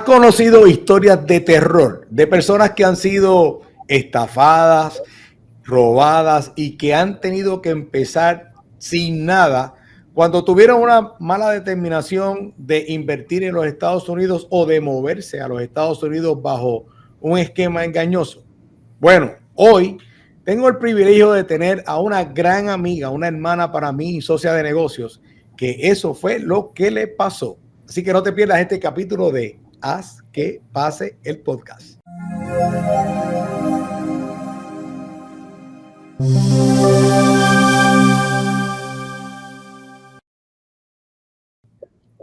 conocido historias de terror de personas que han sido estafadas, robadas y que han tenido que empezar sin nada cuando tuvieron una mala determinación de invertir en los Estados Unidos o de moverse a los Estados Unidos bajo un esquema engañoso? Bueno, hoy tengo el privilegio de tener a una gran amiga, una hermana para mí y socia de negocios, que eso fue lo que le pasó. Así que no te pierdas este capítulo de Haz que Pase el Podcast.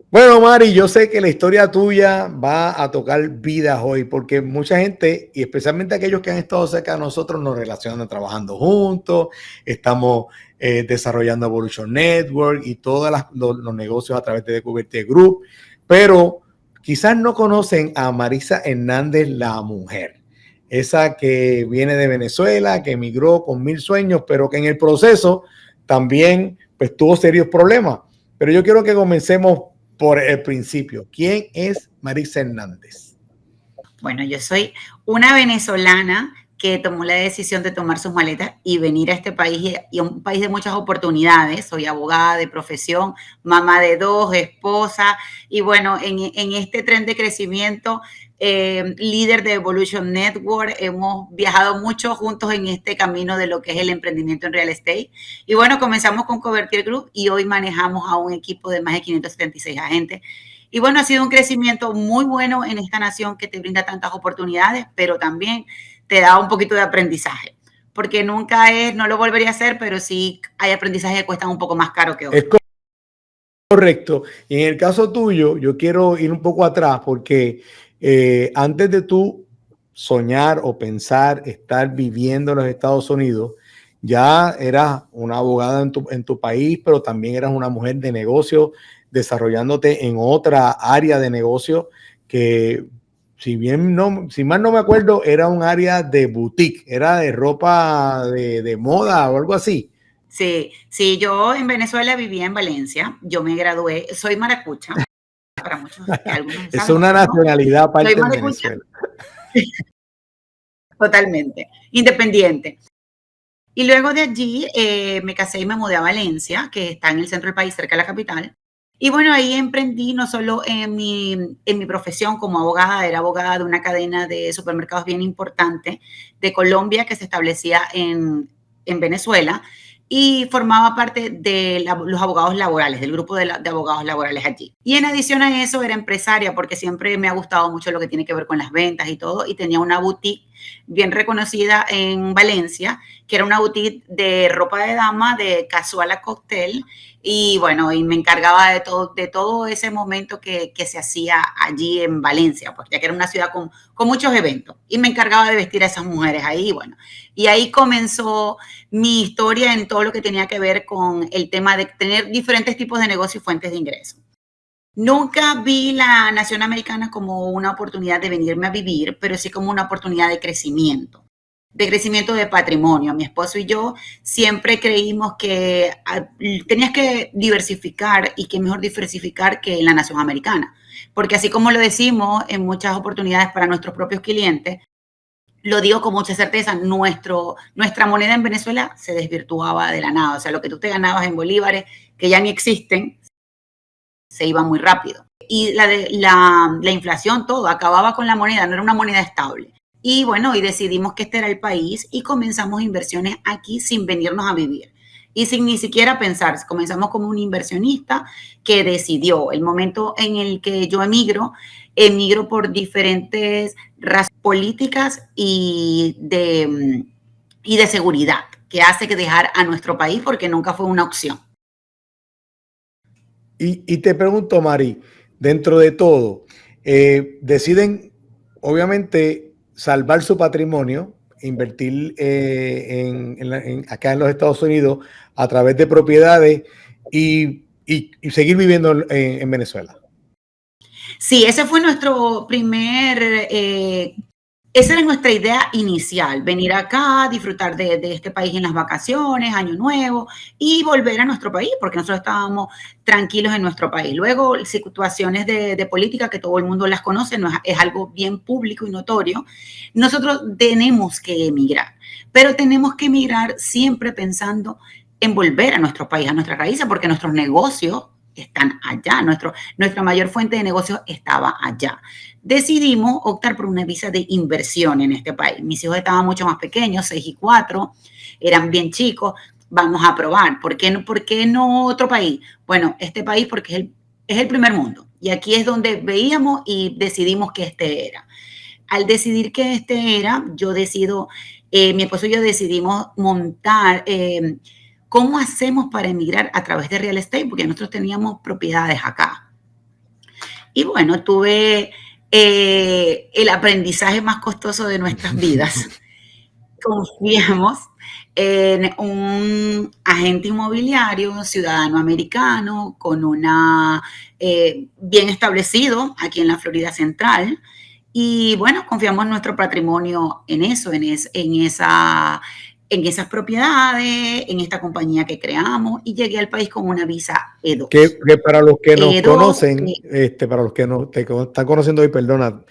Bueno, Mari, yo sé que la historia tuya va a tocar vidas hoy, porque mucha gente, y especialmente aquellos que han estado cerca de nosotros, nos relacionan trabajando juntos, estamos desarrollando Evolution Network y todos los negocios a través de Descuberte Group, pero quizás no conocen a Marisa Hernández, la mujer, esa que viene de Venezuela, que emigró con 1000 sueños, pero que en el proceso también pues, tuvo serios problemas. Pero yo quiero que comencemos por el principio. ¿Quién es Marisa Hernández? Bueno, yo soy una venezolana que tomó la decisión de tomar sus maletas y venir a este país, y a un país de muchas oportunidades. Soy abogada de profesión, mamá de 2, esposa, y bueno, en este tren de crecimiento, líder de Evolution Network, hemos viajado mucho juntos en este camino de lo que es el emprendimiento en real estate. Y bueno, comenzamos con Covertier Group y hoy manejamos a un equipo de más de 576 agentes. Y bueno, ha sido un crecimiento muy bueno en esta nación que te brinda tantas oportunidades, pero también te da un poquito de aprendizaje, porque no lo volvería a hacer, pero sí hay aprendizajes que cuestan un poco más caro que otros. Es correcto. Y en el caso tuyo, yo quiero ir un poco atrás porque antes de tú soñar o pensar estar viviendo en los Estados Unidos, ya eras una abogada en tu país, pero también eras una mujer de negocio, desarrollándote en otra área de negocio que, si mal no me acuerdo, era un área de boutique, era de ropa de moda o algo así. Sí, yo en Venezuela vivía en Valencia, yo me gradué, soy maracucha, para muchos, que algunos Es saben, una nacionalidad aparte en Venezuela. Totalmente, independiente. Y luego de allí me casé y me mudé a Valencia, que está en el centro del país, cerca de la capital. Y bueno, ahí emprendí no solo en mi profesión como abogada, era abogada de una cadena de supermercados bien importante de Colombia que se establecía en Venezuela y formaba parte de los abogados laborales, del grupo de abogados laborales allí. Y en adición a eso era empresaria porque siempre me ha gustado mucho lo que tiene que ver con las ventas y todo, y tenía una boutique bien reconocida en Valencia, que era una boutique de ropa de dama, de casual a cóctel, y bueno, y me encargaba de todo ese momento que se hacía allí en Valencia, pues ya que era una ciudad con muchos eventos, y me encargaba de vestir a esas mujeres ahí, bueno, y ahí comenzó mi historia en todo lo que tenía que ver con el tema de tener diferentes tipos de negocios y fuentes de ingresos. Nunca vi la nación americana como una oportunidad de venirme a vivir, pero sí como una oportunidad de crecimiento de patrimonio. Mi esposo y yo siempre creímos que tenías que diversificar, y que mejor diversificar que en la nación americana. Porque así como lo decimos en muchas oportunidades para nuestros propios clientes, lo digo con mucha certeza, nuestra moneda en Venezuela se desvirtuaba de la nada. O sea, lo que tú te ganabas en bolívares, que ya ni existen, se iba muy rápido. Y la inflación, todo, acababa con la moneda, no era una moneda estable. Y bueno, y decidimos que este era el país y comenzamos inversiones aquí sin venirnos a vivir. Y sin ni siquiera pensar, comenzamos como un inversionista que decidió el momento en el que yo emigro por diferentes razones políticas y de seguridad, que hace que dejar a nuestro país porque nunca fue una opción. Y te pregunto, Mari, dentro de todo, deciden obviamente salvar su patrimonio, invertir acá en los Estados Unidos a través de propiedades y seguir viviendo en Venezuela. Sí, ese fue nuestro primer esa era nuestra idea inicial, venir acá, disfrutar de este país en las vacaciones, Año Nuevo, y volver a nuestro país, porque nosotros estábamos tranquilos en nuestro país. Luego, situaciones de política que todo el mundo las conoce, no es algo bien público y notorio. Nosotros tenemos que emigrar, pero tenemos que emigrar siempre pensando en volver a nuestro país, a nuestra raíz, porque nuestros negocios están allá, nuestra mayor fuente de negocios estaba allá. Decidimos optar por una visa de inversión en este país. Mis hijos estaban mucho más pequeños, 6 y 4, eran bien chicos. Vamos a probar. ¿Por qué no otro país? Bueno, este país porque es el primer mundo. Y aquí es donde veíamos y decidimos que este era. Al decidir que este era, mi esposo y yo decidimos montar, ¿cómo hacemos para emigrar a través de real estate? Porque nosotros teníamos propiedades acá. Y bueno, tuve el aprendizaje más costoso de nuestras vidas. Confiamos en un agente inmobiliario ciudadano americano con bien establecido aquí en la Florida Central. Y bueno, confiamos nuestro patrimonio en eso, en esas propiedades, en esta compañía que creamos, y llegué al país con una visa E2. Que para los que nos conocen, para los que te están conociendo hoy, perdona,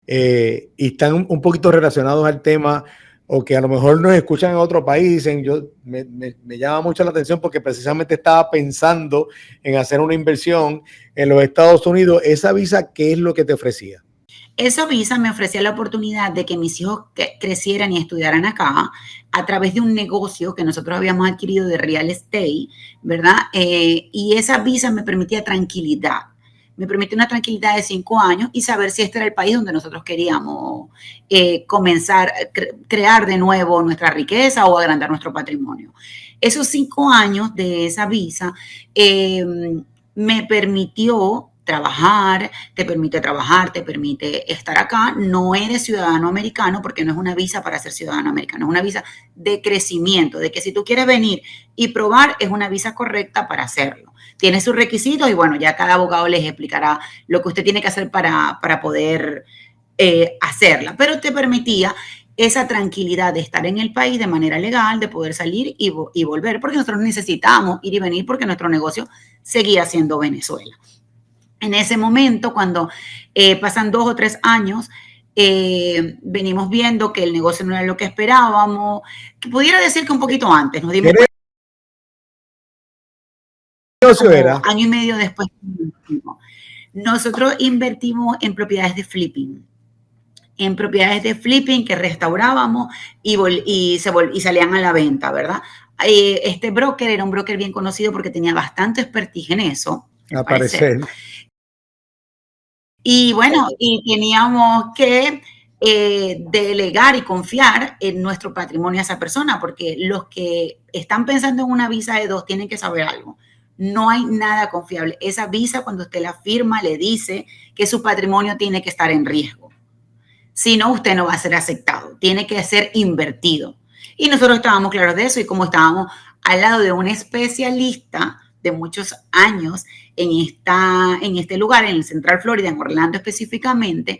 y están un poquito relacionados al tema, o que a lo mejor nos escuchan en otro país, me llama mucho la atención porque precisamente estaba pensando en hacer una inversión en los Estados Unidos. ¿Esa visa qué es lo que te ofrecía? Esa visa me ofrecía la oportunidad de que mis hijos crecieran y estudiaran acá a través de un negocio que nosotros habíamos adquirido de real estate, ¿verdad? Y esa visa me permitía tranquilidad. Me permitió una tranquilidad de 5 años y saber si este era el país donde nosotros queríamos comenzar a crear de nuevo nuestra riqueza o agrandar nuestro patrimonio. Esos 5 años de esa visa me permitió te permite estar acá. No eres ciudadano americano porque no es una visa para ser ciudadano americano, es una visa de crecimiento, de que si tú quieres venir y probar, es una visa correcta para hacerlo. Tiene sus requisitos y bueno, ya cada abogado les explicará lo que usted tiene que hacer para poder hacerla, pero te permitía esa tranquilidad de estar en el país de manera legal, de poder salir y volver, porque nosotros necesitábamos ir y venir porque nuestro negocio seguía siendo Venezuela. En ese momento, cuando pasan 2 o 3 años, venimos viendo que el negocio no era lo que esperábamos, que pudiera decir que un poquito antes nos dimos cuenta. ¿Qué negocio era? Año y medio después, nosotros invertimos en propiedades de flipping. En propiedades de flipping que restaurábamos y salían a la venta, ¿verdad? Este broker era un broker bien conocido porque tenía bastante expertise en eso. Aparecer. Y bueno, y teníamos que delegar y confiar en nuestro patrimonio a esa persona, porque los que están pensando en una visa E2 tienen que saber algo. No hay nada confiable. Esa visa, cuando usted la firma, le dice que su patrimonio tiene que estar en riesgo. Si no, usted no va a ser aceptado. Tiene que ser invertido. Y nosotros estábamos claros de eso, y como estábamos al lado de un especialista de muchos años en este lugar, en el Central Florida, en Orlando específicamente,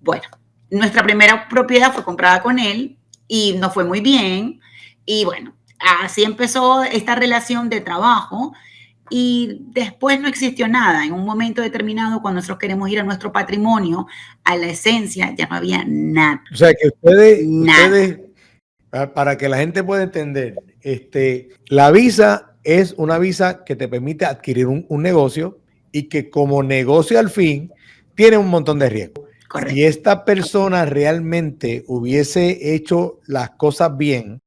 bueno, nuestra primera propiedad fue comprada con él y nos fue muy bien. Y bueno, así empezó esta relación de trabajo y después no existió nada. En un momento determinado, cuando nosotros queremos ir a nuestro patrimonio, a la esencia, ya no había nada. O sea, que ustedes, para que la gente pueda entender, la visa es una visa que te permite adquirir un negocio y que como negocio al fin tiene un montón de riesgos. Correcto. Si esta persona realmente hubiese hecho las cosas bien,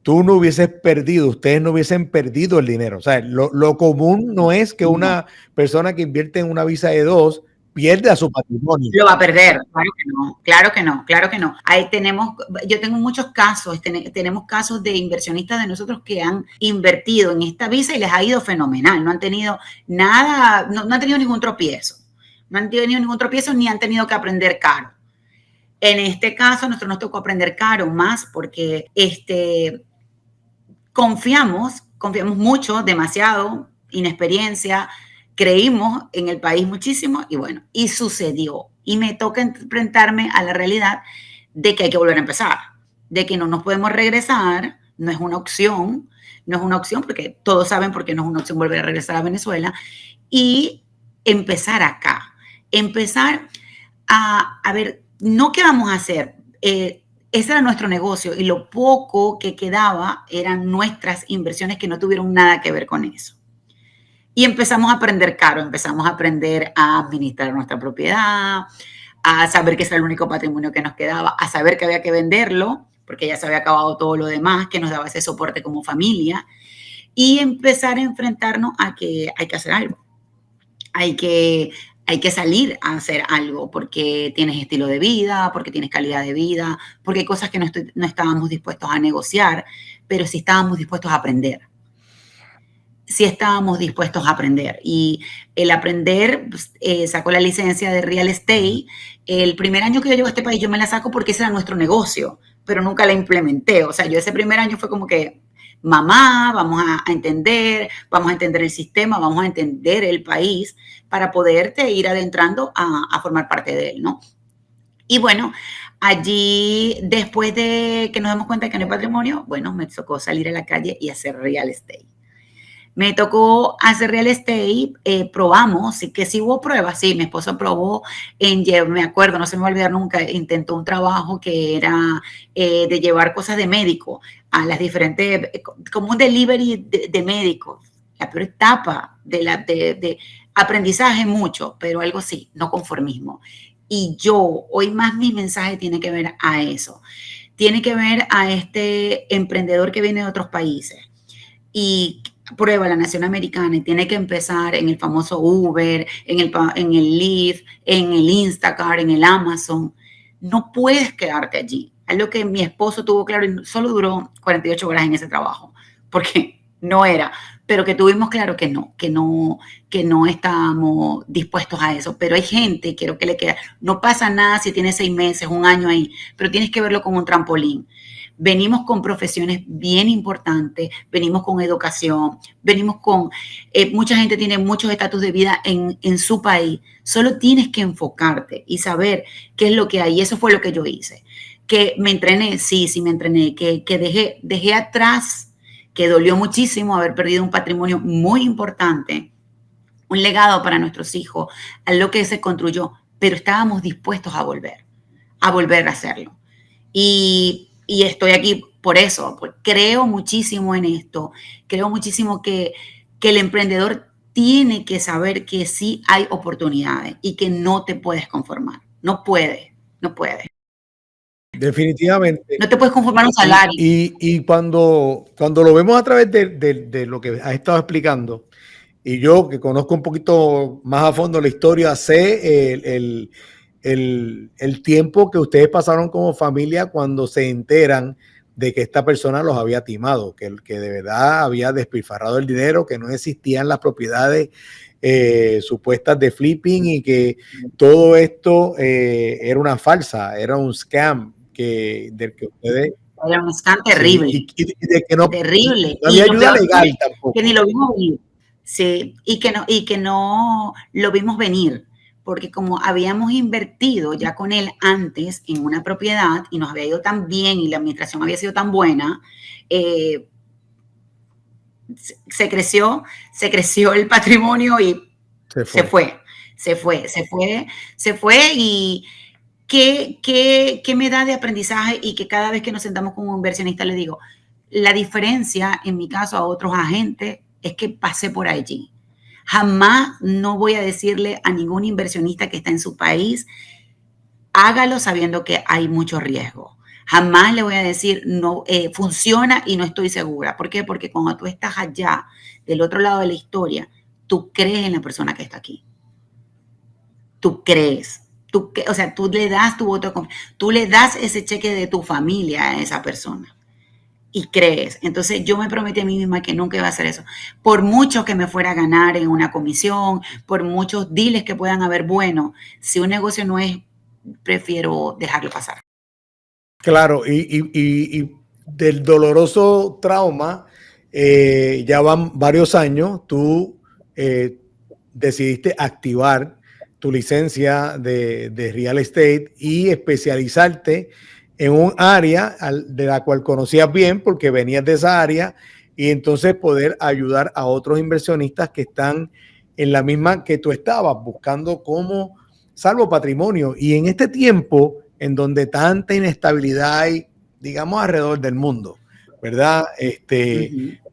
tú no hubieses perdido, ustedes no hubiesen perdido el dinero. O sea, lo común no es que una persona que invierte en una visa E2 pierda su patrimonio. Lo va a perder, claro que no, claro que no, claro que no. Yo tengo muchos casos, tenemos casos de inversionistas de nosotros que han invertido en esta visa y les ha ido fenomenal, no han tenido nada, no han tenido ningún tropiezo, ni han tenido que aprender caro. En este caso, a nosotros nos tocó aprender caro más porque confiamos mucho, demasiado, inexperiencia, creímos en el país muchísimo y bueno, y sucedió. y me toca enfrentarme a la realidad de que hay que volver a empezar, de que no nos podemos regresar, no es una opción, no es una opción porque todos saben por qué no es una opción volver a regresar a Venezuela y empezar acá, empezar a ver, no qué vamos a hacer, ese era nuestro negocio y lo poco que quedaba eran nuestras inversiones que no tuvieron nada que ver con eso. Y empezamos a aprender caro, empezamos a aprender a administrar nuestra propiedad, a saber que ese era el único patrimonio que nos quedaba, a saber que había que venderlo, porque ya se había acabado todo lo demás, que nos daba ese soporte como familia, y empezar a enfrentarnos a que hay que hacer algo. Hay que salir a hacer algo porque tienes estilo de vida, porque tienes calidad de vida, porque hay cosas que no estábamos dispuestos a negociar, pero sí estábamos dispuestos a aprender. Sí estábamos dispuestos a aprender. Y el aprender, pues, sacó la licencia de real estate. El primer año que yo llego a este país, yo me la saco porque ese era nuestro negocio, pero nunca la implementé. O sea, yo ese primer año fue como que, mamá, vamos a entender el sistema, vamos a entender el país para poderte ir adentrando a formar parte de él, ¿no? Y bueno, allí, después de que nos damos cuenta que no hay patrimonio, bueno, me tocó salir a la calle y hacer real estate. Me tocó hacer real estate, probamos, sí que sí hubo pruebas, sí, mi esposo probó, me acuerdo, no se me va a olvidar nunca, intentó un trabajo que era de llevar cosas de médico a las diferentes, como un delivery de médicos, la peor etapa de aprendizaje mucho, pero algo sí, no conformismo. Y yo, hoy más mi mensaje tiene que ver a eso, tiene que ver a este emprendedor que viene de otros países y prueba la nación americana y tiene que empezar en el famoso Uber, en el Lyft, en el Instacart, en el Amazon. No puedes quedarte allí. Es lo que mi esposo tuvo claro y solo duró 48 horas en ese trabajo, porque no era, pero que tuvimos claro que no estábamos dispuestos a eso. Pero hay gente, quiero que le quede, no pasa nada si tienes 6 meses, un año ahí, pero tienes que verlo como un trampolín. Venimos con profesiones bien importantes, venimos con educación, venimos con, mucha gente tiene muchos estatus de vida en su país. Solo tienes que enfocarte y saber qué es lo que hay. Y eso fue lo que yo hice. Que me entrené, sí me entrené, que dejé atrás, que dolió muchísimo haber perdido un patrimonio muy importante, un legado para nuestros hijos, a lo que se construyó, pero estábamos dispuestos a volver a hacerlo. Y estoy aquí por eso, pues creo muchísimo en esto, creo muchísimo que el emprendedor tiene que saber que sí hay oportunidades y que no te puedes conformar, no puedes. Definitivamente. No te puedes conformar un salario. Y cuando lo vemos a través de lo que has estado explicando, y yo que conozco un poquito más a fondo la historia, sé el tiempo que ustedes pasaron como familia cuando se enteran de que esta persona los había timado, que de verdad había despilfarrado el dinero, que no existían las propiedades supuestas de flipping y que todo esto era una farsa, era un scam del que ustedes... Era un scam terrible. Sí, y de que no, terrible. No había ayuda legal tampoco. Que ni lo vimos venir. Sí, y que no lo vimos venir, porque como habíamos invertido ya con él antes en una propiedad y nos había ido tan bien y la administración había sido tan buena, se creció el patrimonio y se fue y ¿qué me da de aprendizaje? Y que cada vez que nos sentamos con un inversionista le digo, la diferencia en mi caso a otros agentes es que pasé por allí. Jamás no voy a decirle a ningún inversionista que está en su país, hágalo sabiendo que hay mucho riesgo. Jamás le voy a decir, no, funciona y no estoy segura. ¿Por qué? Porque cuando tú estás allá, del otro lado de la historia, tú crees en la persona que está aquí. Tú crees. O sea, tú le das tu voto de confianza. Tú le das ese cheque de tu familia a esa persona. Y crees. Entonces yo me prometí a mí misma que nunca iba a hacer eso. Por mucho que me fuera a ganar en una comisión, por muchos deals que puedan haber, bueno, si un negocio no es, prefiero dejarlo pasar. Claro, y del doloroso trauma, ya van varios años, tú decidiste activar tu licencia de real estate y especializarte en un área de la cual conocías bien porque venías de esa área y entonces poder ayudar a otros inversionistas que están en la misma que tú estabas, buscando cómo salvo patrimonio. Y en este tiempo en donde tanta inestabilidad hay, digamos, alrededor del mundo, ¿verdad?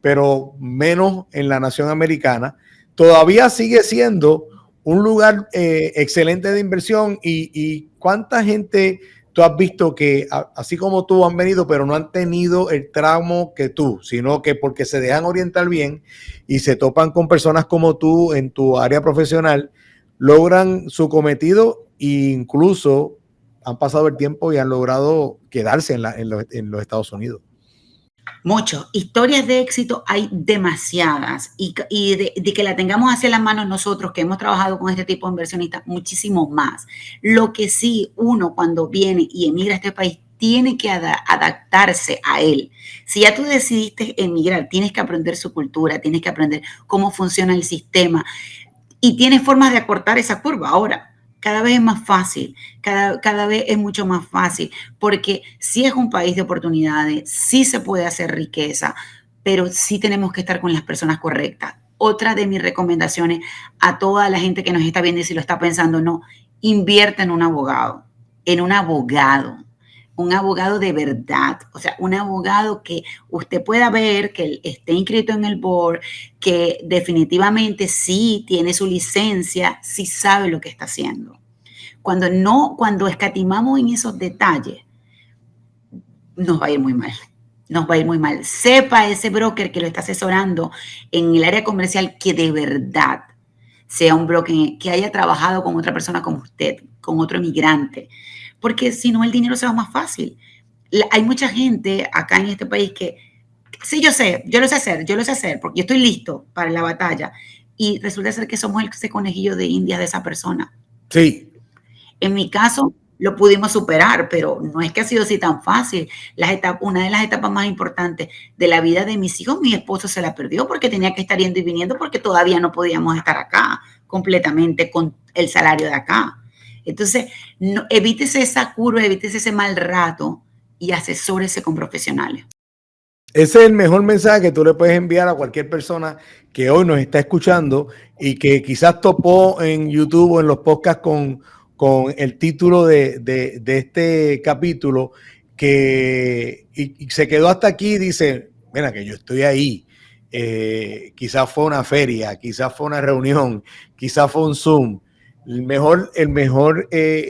Pero menos en la nación americana, todavía sigue siendo un lugar excelente de inversión y cuánta gente tú has visto que así como tú han venido, pero no han tenido el tramo que tú, sino que porque se dejan orientar bien y se topan con personas como tú en tu área profesional, logran su cometido e incluso han pasado el tiempo y han logrado quedarse en los Estados Unidos. Mucho. Historias de éxito hay demasiadas y de que la tengamos hacia las manos nosotros que hemos trabajado con este tipo de inversionistas, muchísimo más. Lo que sí, uno cuando viene y emigra a este país tiene que adaptarse a él. Si ya tú decidiste emigrar, tienes que aprender su cultura, tienes que aprender cómo funciona el sistema y tienes formas de acortar esa curva. Ahora, cada vez es más fácil, cada vez es mucho más fácil, porque sí es un país de oportunidades, sí se puede hacer riqueza, pero sí tenemos que estar con las personas correctas. Otra de mis recomendaciones a toda la gente que nos está viendo y si lo está pensando, no, invierte en un abogado, un abogado de verdad, o sea, un abogado que usted pueda ver, que esté inscrito en el board, que definitivamente sí tiene su licencia, sí sabe lo que está haciendo. Cuando escatimamos en esos detalles, nos va a ir muy mal. Nos va a ir muy mal. Sepa ese broker que lo está asesorando en el área comercial que de verdad sea un broker que haya trabajado con otra persona como usted, con otro emigrante, porque si no el dinero se va más fácil. Hay mucha gente acá en este país que, sí, yo lo sé hacer, porque yo estoy listo para la batalla, y resulta ser que somos ese conejillo de India de esa persona. Sí. En mi caso, lo pudimos superar, pero no es que ha sido así tan fácil. Una de las etapas más importantes de la vida de mis hijos, mi esposo se la perdió porque tenía que estar yendo y viniendo porque todavía no podíamos estar acá completamente con el salario de acá. Entonces, no, evítese esa curva, evítese ese mal rato y asesórese con profesionales. Ese es el mejor mensaje que tú le puedes enviar a cualquier persona que hoy nos está escuchando y que quizás topó en YouTube o en los podcasts con el título de este capítulo y se quedó hasta aquí y dice, mira que yo estoy ahí. Quizás fue una feria, quizás fue una reunión, quizás fue un Zoom. El mejor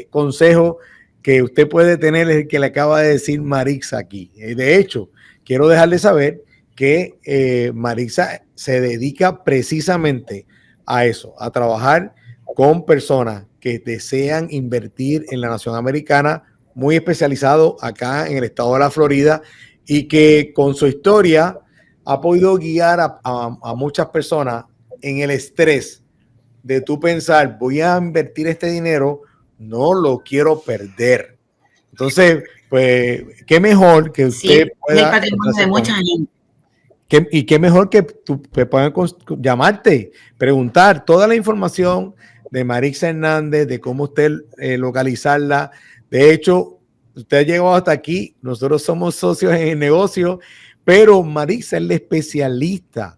consejo que usted puede tener es el que le acaba de decir Marixa aquí. De hecho, quiero dejarle saber que Marixa se dedica precisamente a eso, a trabajar con personas que desean invertir en la nación americana, muy especializado acá en el estado de la Florida y que con su historia ha podido guiar a muchas personas en el estrés de tú pensar, voy a invertir este dinero, no lo quiero perder. Entonces, pues, qué mejor que usted Sí, es el pueda patrimonio de mucha gente. y qué mejor que tú puedan llamarte, preguntar toda la información de Marixa Hernández, de cómo usted localizarla. De hecho, usted ha llegado hasta aquí, nosotros somos socios en el negocio, pero Marixa es la especialista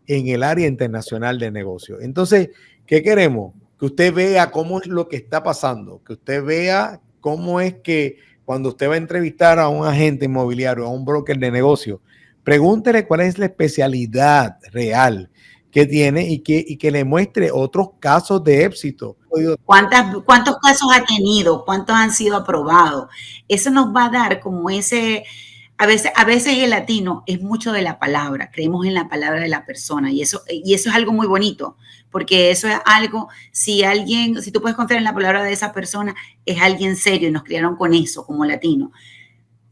en el área internacional de negocio. Entonces, ¿qué queremos? Que usted vea cómo es lo que está pasando, que usted vea cómo es que cuando usted va a entrevistar a un agente inmobiliario, a un broker de negocio, pregúntele cuál es la especialidad real que tiene y que le muestre otros casos de éxito. ¿Cuántos casos ha tenido? ¿Cuántos han sido aprobados? Eso nos va a dar como ese, a veces el latino es mucho de la palabra, creemos en la palabra de la persona y eso es algo muy bonito, porque eso es algo, si tú puedes confiar en la palabra de esa persona, es alguien serio y nos criaron con eso como latino.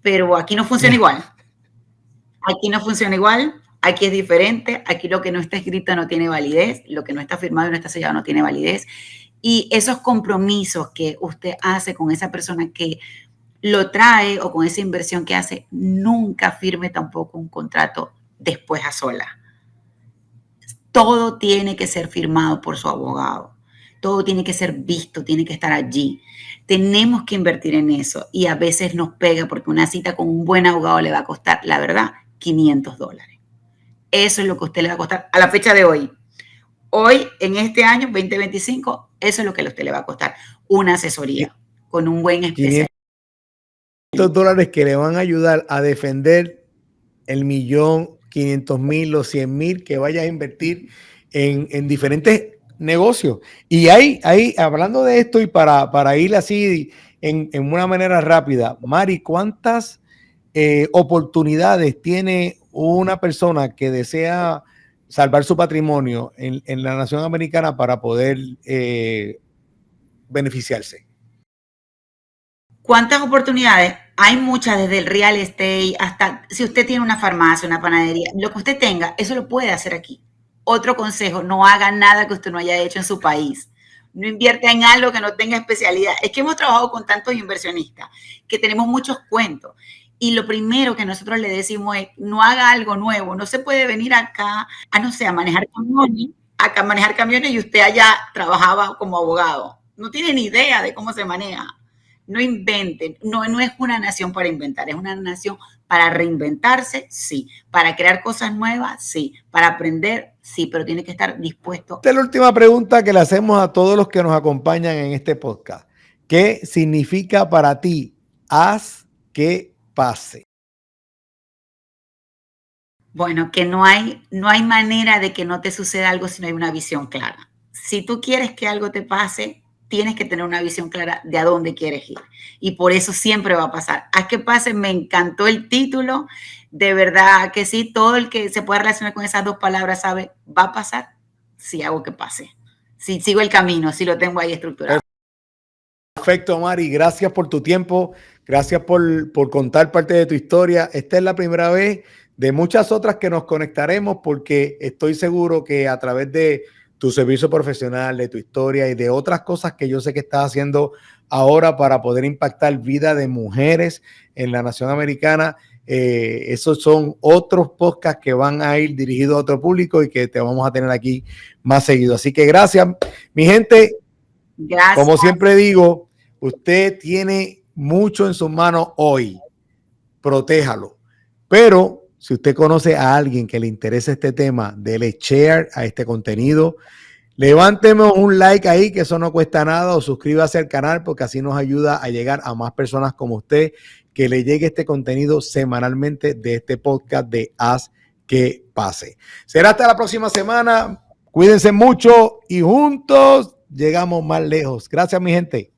Pero aquí no funciona igual. Aquí no funciona igual, aquí es diferente, aquí lo que no está escrito no tiene validez, lo que no está firmado y no está sellado no tiene validez. Y esos compromisos que usted hace con esa persona que lo trae o con esa inversión que hace, nunca firme tampoco un contrato después a sola. Todo tiene que ser firmado por su abogado. Todo tiene que ser visto, tiene que estar allí. Tenemos que invertir en eso y a veces nos pega porque una cita con un buen abogado le va a costar, la verdad, $500. Eso es lo que a usted le va a costar a la fecha de hoy. Hoy, en este año 2025, eso es lo que a usted le va a costar una asesoría con un buen especialista. $500 que le van a ayudar a defender el 1.500.000, los 100.000 que vayas a invertir en diferentes negocios. Y ahí, hablando de esto y para ir así en una manera rápida, Mari, ¿cuántas oportunidades tiene una persona que desea salvar su patrimonio en la nación americana para poder beneficiarse? ¿Cuántas oportunidades? Hay muchas, desde el real estate hasta si usted tiene una farmacia, una panadería, lo que usted tenga, eso lo puede hacer aquí. Otro consejo, no haga nada que usted no haya hecho en su país. No invierta en algo que no tenga especialidad. Es que hemos trabajado con tantos inversionistas que tenemos muchos cuentos. Y lo primero que nosotros le decimos es, no haga algo nuevo. No se puede venir acá a, no sé, a manejar camiones y usted allá trabajaba como abogado. No tiene ni idea de cómo se maneja. No inventen, no es una nación para inventar, es una nación para reinventarse, sí, para crear cosas nuevas, sí, para aprender, sí, pero tiene que estar dispuesto. Esta es la última pregunta que le hacemos a todos los que nos acompañan en este podcast. ¿Qué significa para ti haz que pase? Bueno, que no hay manera de que no te suceda algo si no hay una visión clara. Si tú quieres que algo te pase, tienes que tener una visión clara de a dónde quieres ir. Y por eso siempre va a pasar. Haz que pase, me encantó el título. De verdad que sí, todo el que se pueda relacionar con esas dos palabras sabe, va a pasar si hago que pase. Si sigo el camino, si lo tengo ahí estructurado. Perfecto, Mari. Gracias por tu tiempo. Gracias por contar parte de tu historia. Esta es la primera vez de muchas otras que nos conectaremos porque estoy seguro que a través de tu servicio profesional, de tu historia y de otras cosas que yo sé que estás haciendo ahora para poder impactar vida de mujeres en la nación americana, esos son otros podcasts que van a ir dirigidos a otro público y que te vamos a tener aquí más seguido. Así que gracias, mi gente. Gracias. Como siempre digo, usted tiene mucho en sus manos hoy. Protéjalo. Pero si usted conoce a alguien que le interese este tema, dele share a este contenido. Levánteme un like ahí, que eso no cuesta nada, o suscríbase al canal porque así nos ayuda a llegar a más personas como usted, que le llegue este contenido semanalmente de este podcast de Haz que Pase. Será hasta la próxima semana. Cuídense mucho y juntos llegamos más lejos. Gracias, mi gente.